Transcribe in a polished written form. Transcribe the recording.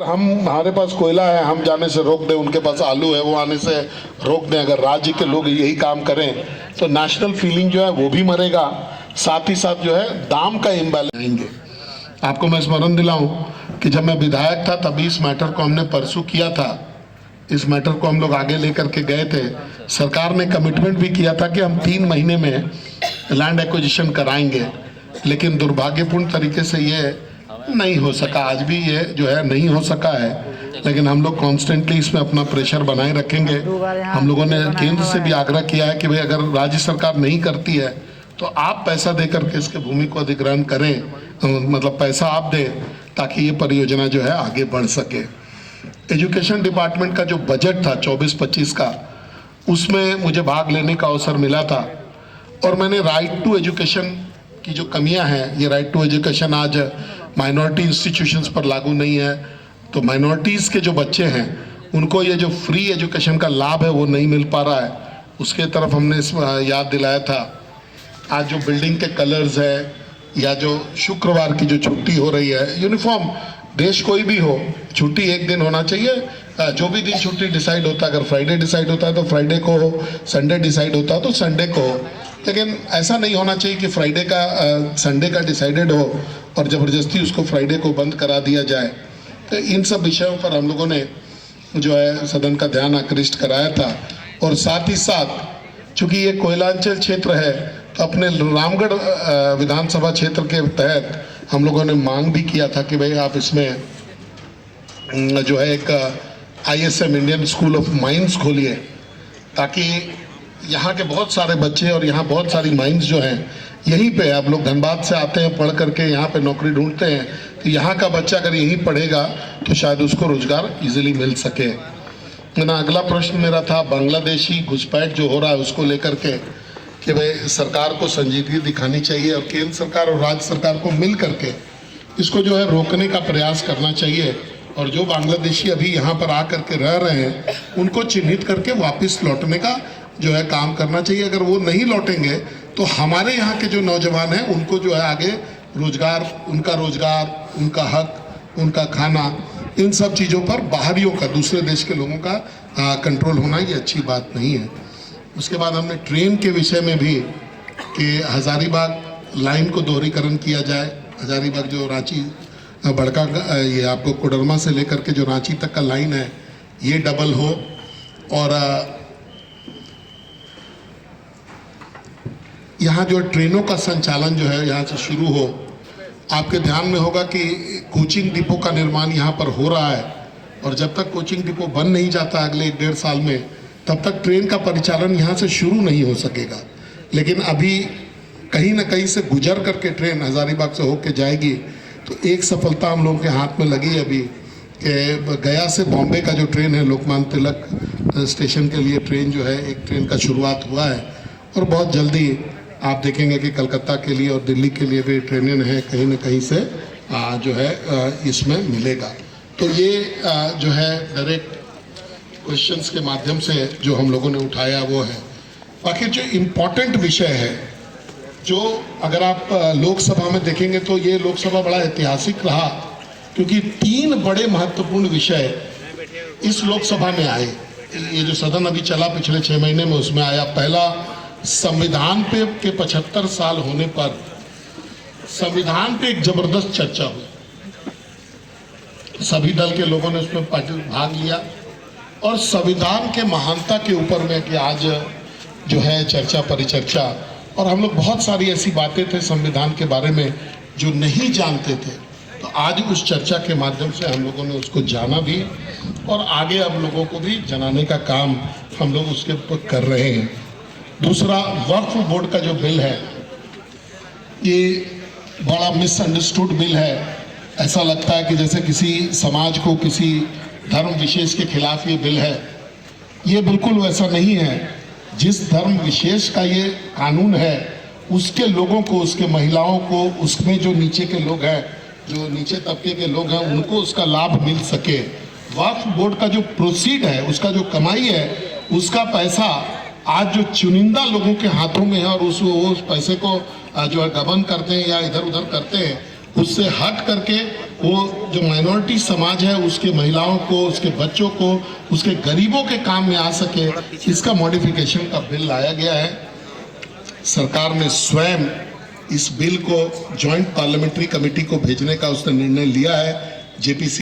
हमारे पास कोयला है, हम जाने से रोक दें, उनके पास आलू है वो आने से रोक दें, अगर राज्य के लोग यही काम करें तो नेशनल फीलिंग जो है वो भी मरेगा, साथ ही साथ जो है दाम का इम्बैलेंस आएंगे। आपको मैं स्मरण दिलाऊं कि जब मैं विधायक था तभी इस मैटर को हमने परसू किया था, इस मैटर को हम लोग आगे लेकर के गए थे। सरकार ने कमिटमेंट भी किया था कि हम 3 महीने में लैंड एक्विजिशन कराएंगे, लेकिन दुर्भाग्यपूर्ण तरीके से ये नहीं हो सका। आज भी ये जो है नहीं हो सका है, लेकिन हम लोग कॉन्स्टेंटली इसमें अपना प्रेशर बनाए रखेंगे। हम लोगों ने केंद्र से भी आग्रह किया है कि भाई अगर राज्य सरकार नहीं करती है तो आप पैसा दे करके इसके भूमि को अधिग्रहण करें, मतलब पैसा आप दें ताकि ये परियोजना जो है आगे बढ़ सके। एजुकेशन डिपार्टमेंट का जो बजट था 24-25 का, उसमें मुझे भाग लेने का अवसर मिला था और मैंने राइट टू एजुकेशन की जो कमियां हैं, ये राइट टू एजुकेशन आज माइनॉरिटी इंस्टीट्यूशंस पर लागू नहीं है, तो माइनॉरिटीज़ के जो बच्चे हैं उनको ये जो फ्री एजुकेशन का लाभ है वो नहीं मिल पा रहा है, उसके तरफ हमने याद दिलाया था। आज जो बिल्डिंग के कलर्स है या जो शुक्रवार की जो छुट्टी हो रही है, यूनिफॉर्म देश कोई भी हो, छुट्टी एक दिन होना चाहिए। जो भी दिन छुट्टी डिसाइड होता है, अगर फ्राइडे डिसाइड होता है तो फ्राइडे को हो, संडे डिसाइड होता है तो संडे को हो, लेकिन ऐसा नहीं होना चाहिए कि फ्राइडे का संडे का डिसाइडेड हो और ज़बरदस्ती उसको फ्राइडे को बंद करा दिया जाए। तो इन सब विषयों पर हम लोगों ने जो है सदन का ध्यान आकृष्ट कराया था। और साथ ही साथ चूँकि ये कोयलांचल क्षेत्र है तो अपने रामगढ़ विधानसभा क्षेत्र के तहत हम लोगों ने मांग भी किया था कि भाई आप इसमें जो है एक ISM Indian school of mines खोलिए, ताकि यहाँ के बहुत सारे बच्चे और यहाँ बहुत सारी माइंस जो हैं यहीं पे, आप लोग धनबाद से आते हैं पढ़ करके यहाँ पे नौकरी ढूंढते हैं, तो यहाँ का बच्चा अगर यहीं पढ़ेगा तो शायद उसको रोजगार इजीली मिल सके। ना अगला प्रश्न मेरा था बांग्लादेशी घुसपैठ जो हो रहा है उसको लेकर के, कि भाई सरकार को संजीदगी दिखानी चाहिए और केंद्र सरकार और राज्य सरकार को मिल करके इसको जो है रोकने का प्रयास करना चाहिए, और जो बांग्लादेशी अभी यहाँ पर आकर के रह रहे हैं उनको चिन्हित करके वापस लौटने का जो है काम करना चाहिए। अगर वो नहीं लौटेंगे तो हमारे यहाँ के जो नौजवान हैं उनको जो है आगे रोजगार, उनका हक, उनका खाना, इन सब चीज़ों पर बाहरियों का, दूसरे देश के लोगों का कंट्रोल होना ये अच्छी बात नहीं है। उसके बाद हमने ट्रेन के विषय में भी कि हज़ारीबाग लाइन को दोहरीकरण किया जाए, हज़ारीबाग जो रांची बड़का ये आपको कोडरमा से लेकर के जो रांची तक का लाइन है ये डबल हो, और यहाँ जो ट्रेनों का संचालन जो है यहाँ से शुरू हो। आपके ध्यान में होगा कि कोचिंग डिपो का निर्माण यहाँ पर हो रहा है, और जब तक कोचिंग डिपो बन नहीं जाता अगले 1-1.5 साल में, तब तक ट्रेन का परिचालन यहाँ से शुरू नहीं हो सकेगा। लेकिन अभी कहीं ना कहीं से गुजर करके ट्रेन हज़ारीबाग से होके जाएगी, तो एक सफलता हम लोगों के हाथ में लगी अभी कि गया से बॉम्बे का जो ट्रेन है, लोकमान्य तिलक स्टेशन के लिए ट्रेन जो है, एक ट्रेन का शुरुआत हुआ है, और बहुत जल्दी आप देखेंगे कि कलकत्ता के लिए और दिल्ली के लिए भी ट्रेनें हैं, कहीं ना कहीं से जो है इसमें मिलेगा। तो ये जो है डायरेक्ट क्वेश्चंस के माध्यम से जो हम लोगों ने उठाया वो है। बाकी जो इम्पोर्टेंट विषय है, जो अगर आप लोकसभा में देखेंगे तो ये लोकसभा बड़ा ऐतिहासिक रहा, क्योंकि 3 बड़े महत्वपूर्ण विषय इस लोकसभा में आए। ये जो सदन अभी चला पिछले 6 महीने में, उसमें आया पहला, संविधान पे के 75 साल होने पर संविधान पे एक जबरदस्त चर्चा हुई, सभी दल के लोगों ने उसमें भाग लिया, और संविधान के महानता के ऊपर में कि आज जो है चर्चा परिचर्चा, और हम लोग बहुत सारी ऐसी बातें थे संविधान के बारे में जो नहीं जानते थे, तो आज उस चर्चा के माध्यम से हम लोगों ने उसको जाना भी, और आगे अब लोगों को भी जनाने का काम हम लोग उसके ऊपर कर रहे हैं। दूसरा, वक्फ बोर्ड का जो बिल है, ये बड़ा मिसअंडरस्टूड बिल है। ऐसा लगता है कि जैसे किसी समाज को, किसी धर्म विशेष के खिलाफ ये बिल है। ये बिल्कुल वैसा नहीं है। जिस धर्म विशेष का ये कानून है, उसके लोगों को, उसके महिलाओं को, उसमें जो नीचे के लोग हैं, जो नीचे तबके के लोग हैं, उनको उसका लाभ मिल सके। वक्फ बोर्ड का जो प्रोसीड है, उसका जो कमाई है, उसका पैसा आज जो चुनिंदा लोगों के हाथों में है, और उस पैसे को जो है गबन करते हैं या इधर उधर करते हैं, उससे हट करके वो जो माइनॉरिटी समाज है उसके महिलाओं को, उसके बच्चों को, उसके गरीबों के काम में आ सके, इसका मॉडिफिकेशन का बिल लाया गया है। सरकार ने स्वयं इस बिल को जॉइंट पार्लियामेंट्री कमेटी को भेजने का उसने निर्णय लिया है। जेपीसी